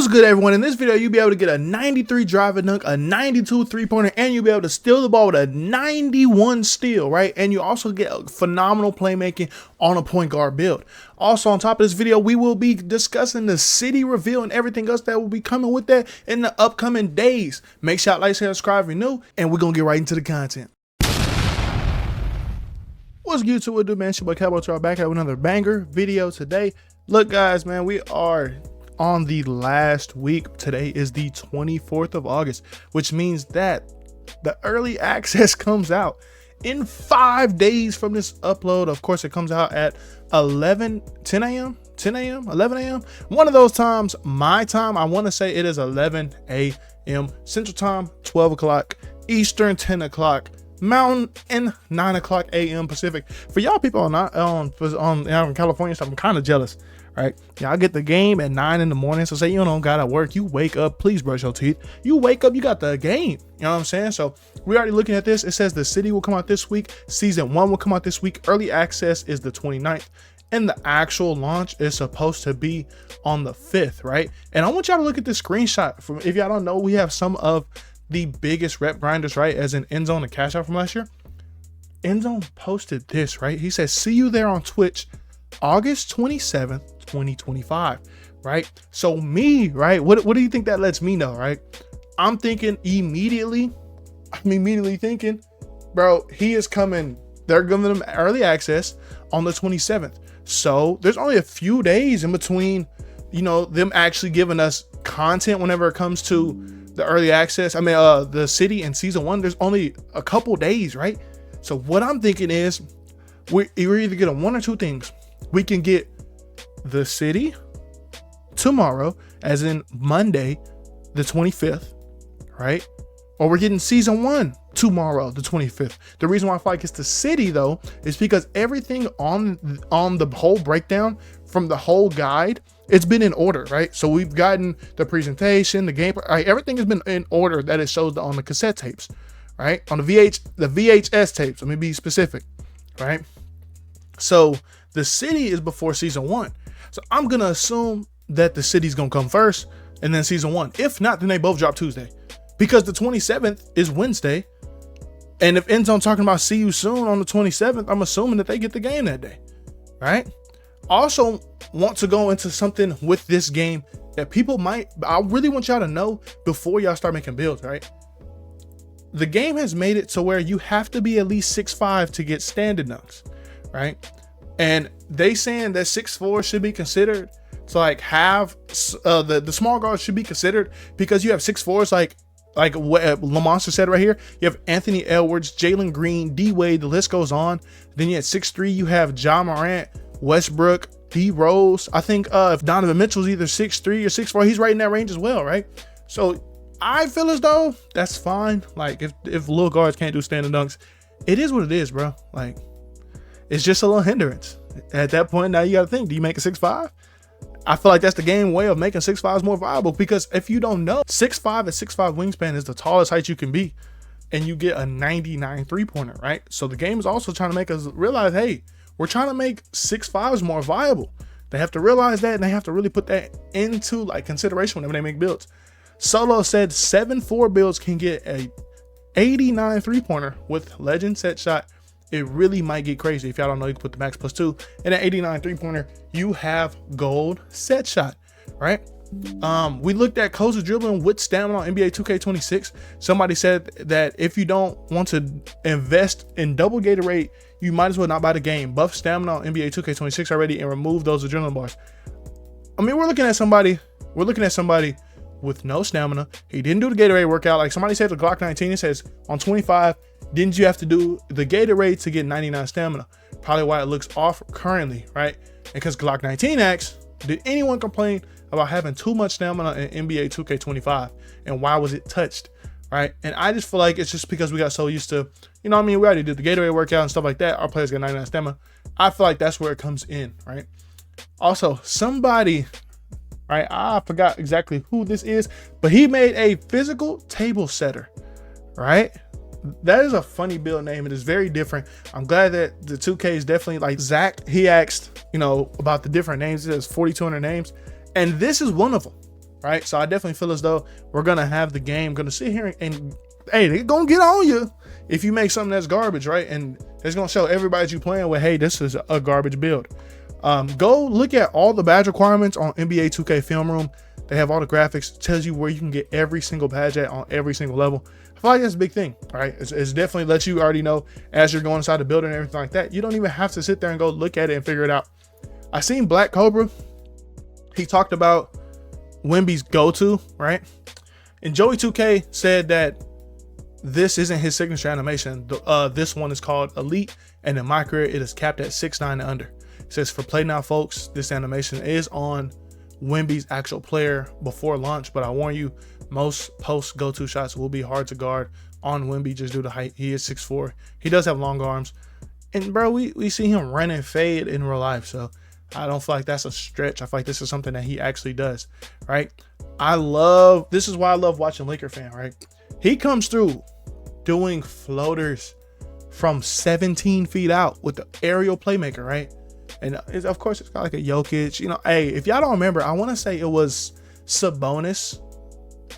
What's good, everyone? In this video, you'll be able to get a 93 driver dunk, a 92 three-pointer, and you'll be able to steal the ball with a 91 steal, right? And you also get a phenomenal playmaking on a point guard build. Also, on top of this video, we will be discussing the city reveal and everything else that will be coming with that in the upcoming days. Make sure you like, share, subscribe if you're new, and we're going to get right into the content. What's good to do, man? It's your boy Cowboy back at another banger video today. Look, guys, man, we are on the last week. Today is the 24th of August, which means that the early access comes out in 5 days from this upload. Of course, it comes out at 11 a.m. One of those times, my time, I want to say it is 11 a.m. Central Time, 12 o'clock Eastern, 10 o'clock Mountain, and 9 o'clock a.m. Pacific. For y'all people out in California, so I'm kind of jealous. Right, y'all get the game at 9 in the morning. So say you don't gotta work, you wake up, please brush your teeth. You wake up, you got the game. You know what I'm saying? So we're already looking at this. It says the city will come out this week. Season 1 will come out this week. Early access is the 29th. And the actual launch is supposed to be on the 5th, right? And I want y'all to look at this screenshot. From, if y'all don't know, we have some of the biggest rep grinders, right? As in Endzone and Cash Out from last year. Endzone posted this, right? He says, see you there on Twitch, August 27th, 2025, right? So me, right? What do you think that lets me know, right? I'm immediately thinking, bro, he is coming. They're giving him early access on the 27th. So there's only a few days in between, you know, them actually giving us content whenever it comes to the early access. I mean, the city and season 1, there's only a couple days, right? So what I'm thinking is we're either getting one or two things. We can get the city tomorrow, as in Monday, the 25th, right? Or we're getting season 1 tomorrow, the 25th. The reason why I feel like it's the city though, is because everything on the whole breakdown from the whole guide, it's been in order, right? So we've gotten the presentation, the game, right? Everything has been in order that it shows on the cassette tapes, right? On the VHS tapes, let me be specific, right? So the city is before season 1. So I'm going to assume that the city's going to come first and then season 1. If not, then they both drop Tuesday because the 27th is Wednesday. And if Endzone talking about see you soon on the 27th, I'm assuming that they get the game that day, right? Also want to go into something with this game that I really want y'all to know before y'all start making builds, right? The game has made it to where you have to be at least 6'5" to get standard dunks, right? And they saying that 6'4" should be considered to like have the small guards should be considered because you have 6'4s like what LaMonster said right here. You have Anthony Edwards, Jalen Green, D Wade, the list goes on. Then you had 6'3", you have Ja Morant, Westbrook, D Rose. I think if Donovan Mitchell's either 6'3" or 6'4", he's right in that range as well, right? So I feel as though that's fine. Like if little guards can't do standing dunks, it is what it is, bro. Like it's just a little hindrance. At that point, now you got to think, do you make a 6'5"? I feel like that's the game way of making 6'5s more viable because if you don't know, 6'5" at 6'5 wingspan is the tallest height you can be. And you get a 99 three-pointer, right? So the game is also trying to make us realize, hey, we're trying to make 6'5s more viable. They have to realize that and they have to really put that into like consideration whenever they make builds. Solo said 7'4 builds can get a 89 three-pointer with legend set shot. It really might get crazy. If y'all don't know, you can put the max +2 and at 89 three-pointer, you have gold set shot, right? We looked at coaches dribbling with stamina on NBA 2K26. Somebody said that if you don't want to invest in double Gatorade, you might as well not buy the game. Buff stamina on NBA 2K26 already and remove those adrenaline bars. I mean, we're looking at somebody with no stamina. He didn't do the Gatorade workout. Like somebody said, the Glock 19, it says on 25, didn't you have to do the Gatorade to get 99 stamina? Probably why it looks off currently, right? And because Glock 19 asks, did anyone complain about having too much stamina in NBA 2K25? And why was it touched, right? And I just feel like it's just because we got so used to, you know what I mean? We already did the Gatorade workout and stuff like that. Our players get 99 stamina. I feel like that's where it comes in, right? Also, somebody, right? I forgot exactly who this is, but he made a physical table setter, right? That is a funny build name. It is very different. I'm glad that the 2K is definitely like Zach. He asked, you know, about the different names. There's 4,200 names. And this is one of them. right? So I definitely feel as though we're gonna have the game, gonna sit here and hey, they're gonna get on you if you make something that's garbage, right? And it's gonna show everybody you playing with, hey, this is a garbage build. Go look at all the badge requirements on NBA 2K Film Room. They have all the graphics, tells you where you can get every single badge at on every single level. I feel like that's a big thing, right? It's definitely lets you already know as you're going inside the building and everything like that. You don't even have to sit there and go look at it and figure it out. I seen Black Cobra. He talked about Wemby's go-to, right? And Joey 2K said that this isn't his signature animation. This one is called Elite, and in MyCareer, it is capped at 6'9" and under. It says, for play now, folks, this animation is on Wemby's actual player before launch, but I warn you, most post go-to shots will be hard to guard on Wemby just due to height. He is 6'4". He does have long arms. And bro, we see him run and fade in real life, so I don't feel like that's a stretch. I feel like this is something that he actually does, right? This is why I love watching Laker fan, right? He comes through doing floaters from 17 feet out with the aerial playmaker, right? And of course, it's got like a Jokic. You know, hey, if y'all don't remember, I want to say it was Sabonis.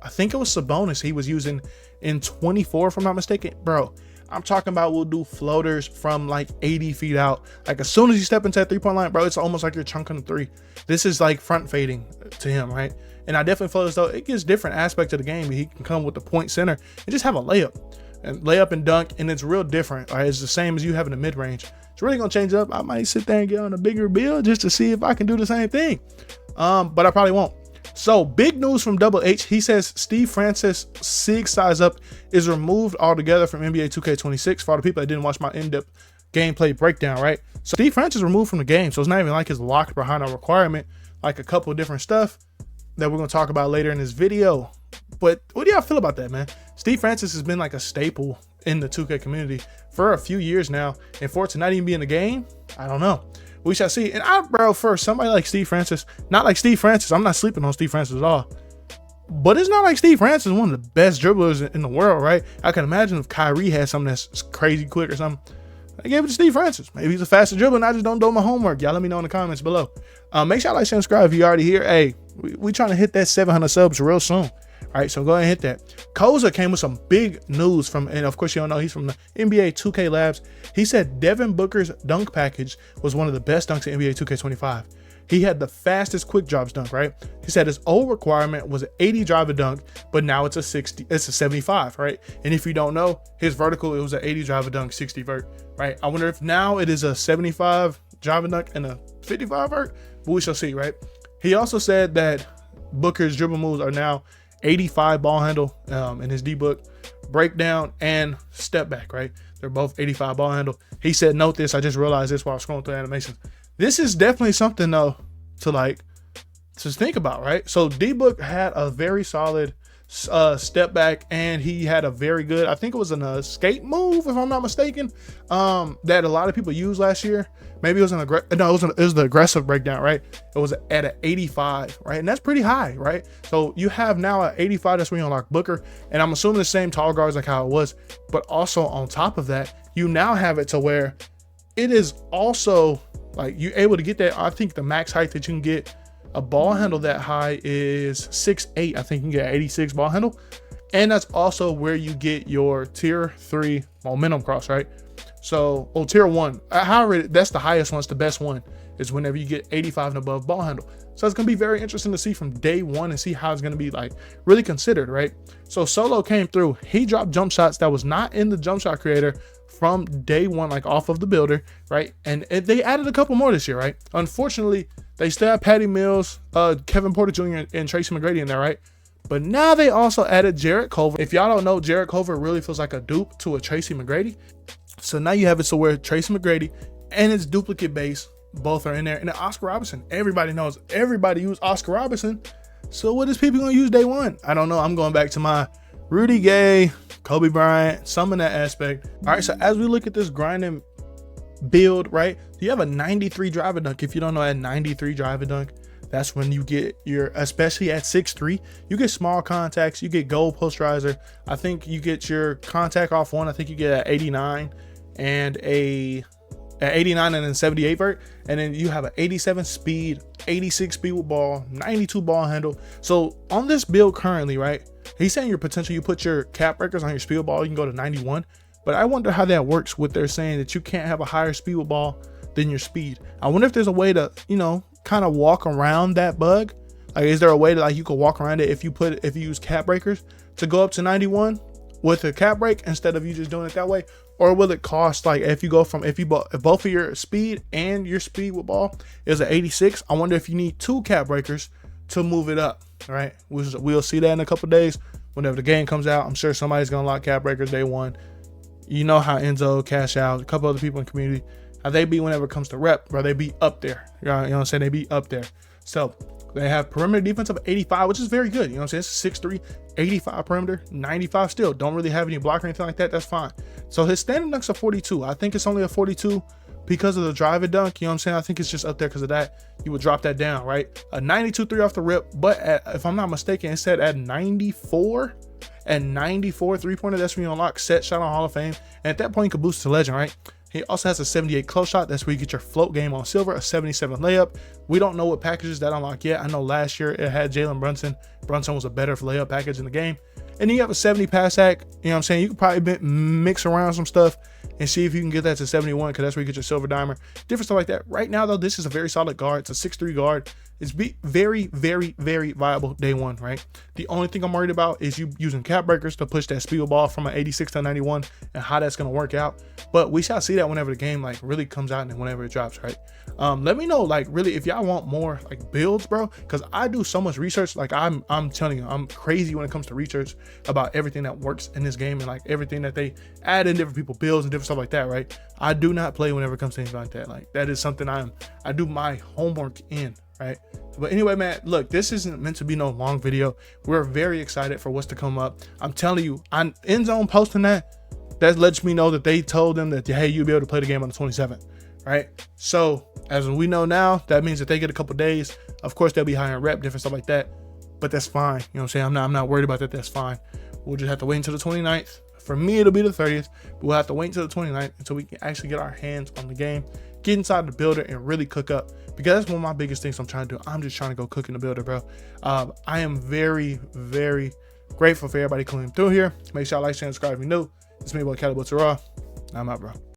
I think it was Sabonis he was using in 24, if I'm not mistaken. Bro, I'm talking about we'll do floaters from like 80 feet out. Like as soon as you step into that 3-point line, bro, it's almost like you're chunking the three. This is like front fading to him, right? And I definitely feel as though it gives different aspects of the game. He can come with the point center and just have a layup and dunk, and it's real different. Right? It's the same as you have in the mid range. It's really gonna change it up. I might sit there and get on a bigger build just to see if I can do the same thing. But I probably won't. So big news from Double H. He says Steve Francis SIG size up is removed altogether from NBA 2K26. For all the people that didn't watch my in-depth gameplay breakdown, right? So Steve Francis removed from the game. So it's not even like it's locked behind a requirement, like a couple of different stuff that we're gonna talk about later in this video. But what do y'all feel about that, man? Steve Francis has been like a staple in the 2K community for a few years now, and for it to not even be in the game, I don't know. We shall see. And bro, for somebody like Steve Francis, not like Steve Francis, I'm not sleeping on Steve Francis at all, but it's not like Steve Francis is one of the best dribblers in the world, right? I can imagine if Kyrie had something that's crazy quick or something, I gave it to Steve Francis. Maybe he's a faster dribbler and I just don't do my homework. Y'all let me know in the comments below. Make sure y'all like, share, and subscribe if you already here. Hey, we trying to hit that 700 subs real soon. All right, so go ahead and hit that. Koza came with some big news from, and of course you all know he's from the NBA 2K Labs. He said Devin Booker's dunk package was one of the best dunks in NBA 2K25. He had the fastest quick drops dunk, right? He said his old requirement was an 80 drive a dunk, but now it's a 75, right? And if you don't know, his vertical, it was an 80 drive a dunk, 60 vert, right? I wonder if now it is a 75 drive a dunk and a 55 vert, but we shall see, right? He also said that Booker's dribble moves are now 85 ball handle in his D-book, breakdown and step back, right? They're both 85 ball handle. He said, note this, I just realized this while I was scrolling through animations. This is definitely something though to think about, right? So D-book had a very solid step back, and he had a very good, I think it was an escape move, if I'm not mistaken, that a lot of people used last year. Maybe it was it was the aggressive breakdown, right? It was at an 85, right? And that's pretty high, right? So you have now an 85, that's when you unlock Booker, and I'm assuming the same tall guards like how it was, but also on top of that, you now have it to where it is also like you're able to get that. I think the max height that you can get a ball handle that high is 6'8". I think you can get 86 ball handle. And that's also where you get your tier 3 momentum cross, right? So, tier 1, however, that's the highest one, it's the best one, is whenever you get 85 and above ball handle. So it's gonna be very interesting to see from day one and see how it's gonna be like really considered, right? So Solo came through, he dropped jump shots that was not in the jump shot creator from day one, like off of the builder, right? And they added a couple more this year, right? Unfortunately, they still have Patty Mills, Kevin Porter Jr. and Tracy McGrady in there, right? But now they also added Jarrett Culver. If y'all don't know, Jarrett Culver really feels like a dupe to a Tracy McGrady. So now you have it so where Tracy McGrady and its duplicate base both are in there. And then Oscar Robertson, everybody knows, everybody use Oscar Robertson. So what is people gonna use day one? I don't know. I'm going back to my Rudy Gay, Kobe Bryant, some in that aspect. All right, so as we look at this grinding build, right, you have a 93 driver dunk. If you don't know, at 93 driver dunk, that's when you get your, especially at 6'3", you get small contacts, you get goal posterizer. I think you get your contact off one. I think you get an 89 and a at 89 and then 78 vert, and then you have an 87 speed, 86 speed with ball, 92 ball handle. So on this build currently, right, he's saying your potential, you put your cap breakers on your speed with ball, you can go to 91. But I wonder how that works with they're saying that you can't have a higher speed with ball than your speed. I wonder if there's a way to, you know, kind of walk around that bug. Like, is there a way to, like, you could walk around it if you use cap breakers to go up to 91 with a cap break instead of you just doing it that way? Or will it cost, like, if both of your speed and your speed with ball is at 86, I wonder if you need 2 cap breakers to move it up, right? We'll see that in a couple of days whenever the game comes out. I'm sure somebody's gonna lock cap breakers day one. You know how Enzo, Cash Out, a couple other people in the community, how they be whenever it comes to rep, bro. They be up there. You know what I'm saying? They be up there. So they have perimeter defense of 85, which is very good. You know what I'm saying? It's 6'3", 85 perimeter, 95 still. Don't really have any block or anything like that. That's fine. So his standing dunk's a 42. I think it's only a 42 because of the drive and dunk. You know what I'm saying? I think it's just up there because of that. You would drop that down, right? A 92 3 off the rip, but if I'm not mistaken, it said at 94. And 94 3-pointer, that's when you unlock set shot on Hall of Fame. And at that point, you can boost to legend, right? He also has a 78 close shot. That's where you get your float game on silver, a 77 layup. We don't know what packages that unlock yet. I know last year it had Jalen Brunson. Brunson was a better layup package in the game. And then you have a 70 pass hack. You know what I'm saying? You could probably mix around some stuff and see if you can get that to 71, because that's where you get your silver dimer. Different stuff like that. Right now, though, this is a very solid guard. It's a 6'3 guard. It's very, very, very viable day one, right? The only thing I'm worried about is you using cap breakers to push that speed ball from an 86 to 91 and how that's going to work out. But we shall see that whenever the game like really comes out and whenever it drops, right? Let me know, like, really, if y'all want more like builds, bro, because I do so much research. Like, I'm telling you, I'm crazy when it comes to research about everything that works in this game and like everything that they add in different people builds and different stuff like that, right? I do not play whenever it comes to anything like that. Like, that is something I do my homework in, right? But anyway, man, look, this isn't meant to be no long video. We're very excited for what's to come up. I'm telling you, on End Zone posting that lets me know that they told them that, hey, you'll be able to play the game on the 27th, right? So as we know now, that means that they get a couple days. Of course, they'll be higher in rep, different stuff like that, but that's fine. You know what I'm saying? I'm not worried about that. That's fine. We'll just have to wait until the 29th. For me, it'll be the 30th, but we'll have to wait until the 29th until we can actually get our hands on the game, get inside the builder and really cook up, because that's one of my biggest things I'm trying to do. I'm just trying to go cook in the builder, bro. I am very, very grateful for everybody coming through here. Make sure y'all like, share, and subscribe if you're new. It's me, boy, Calibre Raw. I'm out, bro.